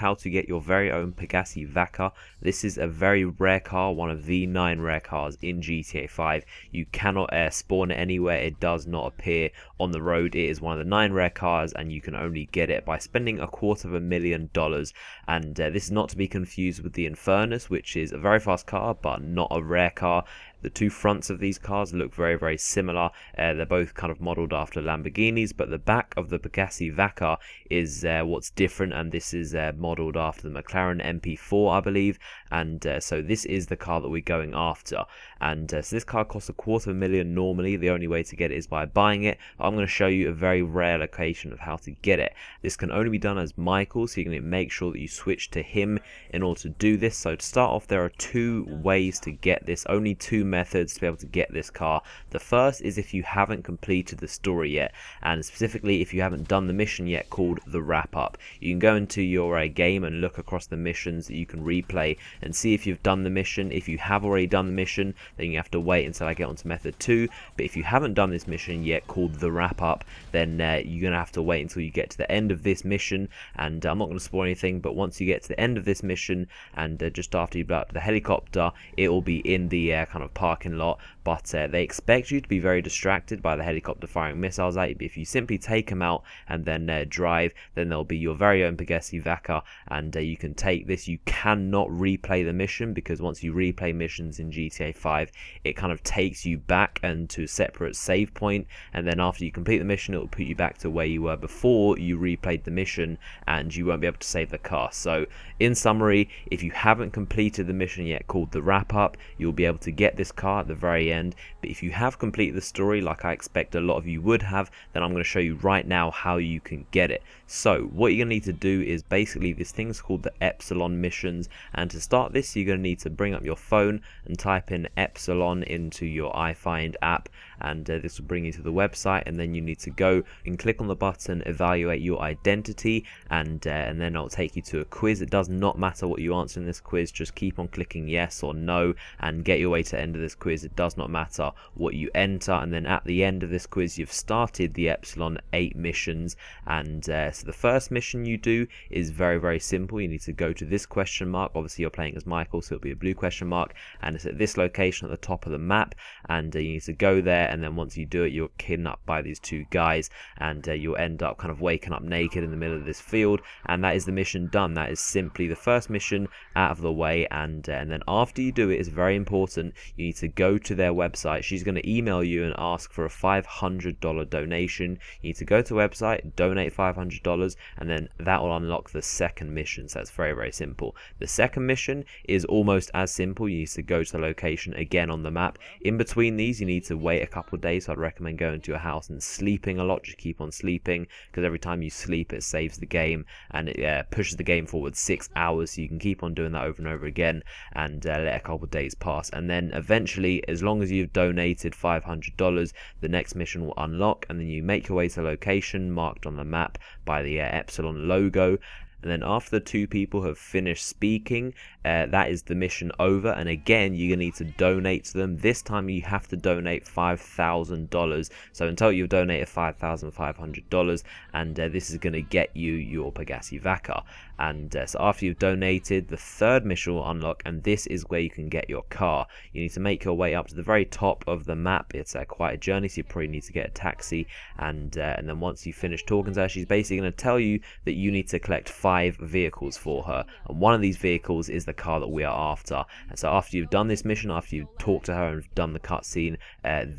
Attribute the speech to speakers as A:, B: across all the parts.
A: how to get your very own Pegassi Vacca. This is a very rare car, one of the 9 rare cars in GTA 5. You cannot spawn it anywhere, it does not appear on the road. It is one of the 9 rare cars and you can only get it by spending $250,000. And this is not to be confused with the Infernus, which is a very fast car but not a rare car. The two fronts of these cars look very similar. They're both kind of modelled after Lamborghinis, but the back of the Pegassi Vacca is what's different, and this is modelled after the McLaren MP4, I believe. And so this is the car that we're going after. And so this car costs $250,000 normally. The only way to get it is by buying it. I'm going to show you a very rare location of how to get it. This can only be done as Michael, so you're going to make sure that you switch to him in order to do this. So to start off, there are 2 ways to get this, only 2 methods to be able to get this car. The first is if you haven't completed the story yet, and specifically if you haven't done the mission yet called the wrap up. You can go into your game and look across the missions that you can replay and see if you've done the mission. If you have already done the mission, then you have to wait until I get onto method 2. But if you haven't done this mission yet called the wrap up, then you're gonna have to wait until you get to the end of this mission. And I'm not going to spoil anything, but once you get to the end of this mission and just after you blow up the helicopter, it will be in the kind of parking lot. But they expect you to be very distracted by the helicopter firing missiles at you. But if you simply take them out and then drive, then there'll be your very own Pegassi Vacca, and you can take this. You cannot replay the mission, because once you replay missions in GTA 5, it kind of takes you back and to a separate save point, and then after you complete the mission, it will put you back to where you were before you replayed the mission, and you won't be able to save the car. So in summary, if you haven't completed the mission yet called the wrap up, you'll be able to get this car at the very end. But if you have completed the story, like I expect a lot of you would have, then I'm going to show you right now how you can get it. So what you're going to need to do is basically this thing's called the Epsilon missions, and to start this you're going to need to bring up your phone and type in Epsilon into your iFind app, and this will bring you to the website, and then you need to go and click on the button evaluate your identity, and then it'll take you to a quiz. It does not matter what you answer in this quiz, just keep on clicking yes or no and get your way to the end of this quiz. It does not matter what you enter, and then at the end of this quiz you've started the Epsilon 8 missions. And so the first mission you do is very simple. You need to go to this question mark. Obviously you're playing as Michael, so it'll be a blue question mark, and it's at this location at the top of the map, and you need to go there. And then once you do it, you're kidnapped by these 2 guys, and you'll end up kind of waking up naked in the middle of this field, and that is the mission done. That is simply the first mission out of the way. And then after you do it, it's very important, you need to go to their website. She's going to email you and ask for a $500 donation. You need to go to the website, donate $500, and then that will unlock the second mission. So that's very simple. The second mission is almost as simple. You need to go to the location again on the map. In between these, you need to wait a couple of days. So I'd recommend going to your house and sleeping a lot. Just keep on sleeping, because every time you sleep it saves the game, and it pushes the game forward 6 hours. So you can keep on doing that over and over again, and let a couple of days pass, and then eventually, as long as you've donated $500, the next mission will unlock, and then you make your way to a location marked on the map by the Epsilon logo. And then after the 2 people have finished speaking, that is the mission over, and again you're going to need to donate to them. This time you have to donate $5,000. So in total you've donated $5,500, and this is going to get you your Pegassi Vacca. And so after you've donated, the third mission will unlock, and this is where you can get your car. You need to make your way up to the very top of the map. It's quite a journey, so you probably need to get a taxi, and then once you finish talking to her, she's basically going to tell you that you need to collect 5 vehicles for her, and one of these vehicles is the car that we are after. And so after you've done this mission, after you've talked to her and done the cutscene,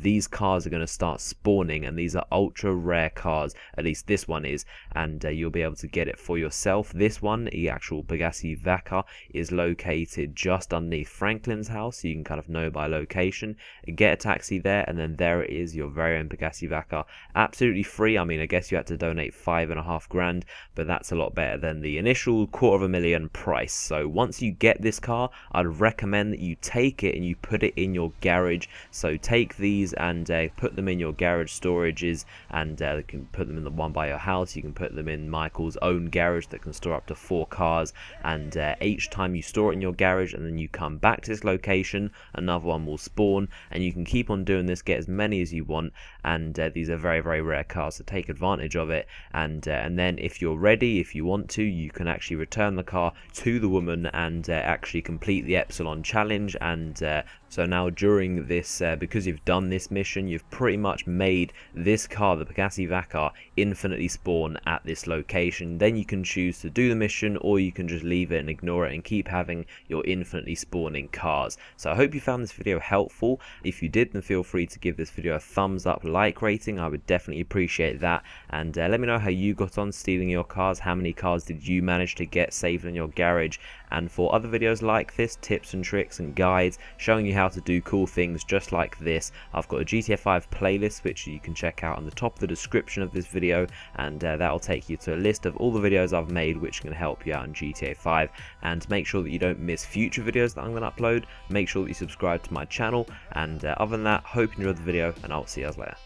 A: these cars are going to start spawning, and these are ultra rare cars, at least this one is, and you'll be able to get it for yourself. This one, the actual Pegassi Vacca, is located just underneath Franklin's house, so you can kind of know by location. Get a taxi there, and then there it is, your very own Pegassi Vacca, absolutely free. I mean, I guess you had to donate $5.5 grand, but that's a lot better than the initial $250,000 price. So once you get this car, I'd recommend that you take it and you put it in your garage. So take these and put them in your garage storages, and you can put them in the one by your house. You can put them in Michael's own garage that can store up to 4 cars, and each time you store it in your garage and then you come back to this location, another one will spawn, and you can keep on doing this, get as many as you want. and these are very, very rare cars, so take advantage of it. And then if you're ready, if you want to, you can actually return the car to the woman and actually complete the Epsilon challenge. And so now during this, because you've done this mission, you've pretty much made this car, the Pegassi Vacca, infinitely spawn at this location. Then you can choose to do the mission, or you can just leave it and ignore it and keep having your infinitely spawning cars. So I hope you found this video helpful. If you did, then feel free to give this video a thumbs up, like rating. I would definitely appreciate that. And let me know how you got on stealing your cars. How many cars did you manage to get saved in your garage? And for other videos like this, tips and tricks and guides showing you how to do cool things just like this, I've got a GTA 5 playlist which you can check out on the top of the description of this video, and that'll take you to a list of all the videos I've made which can help you out in GTA 5. And make sure that you don't miss future videos that I'm going to upload. Make sure that you subscribe to my channel, and other than that, hope you enjoyed the video, and I'll see you guys later.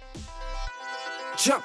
A: Jump.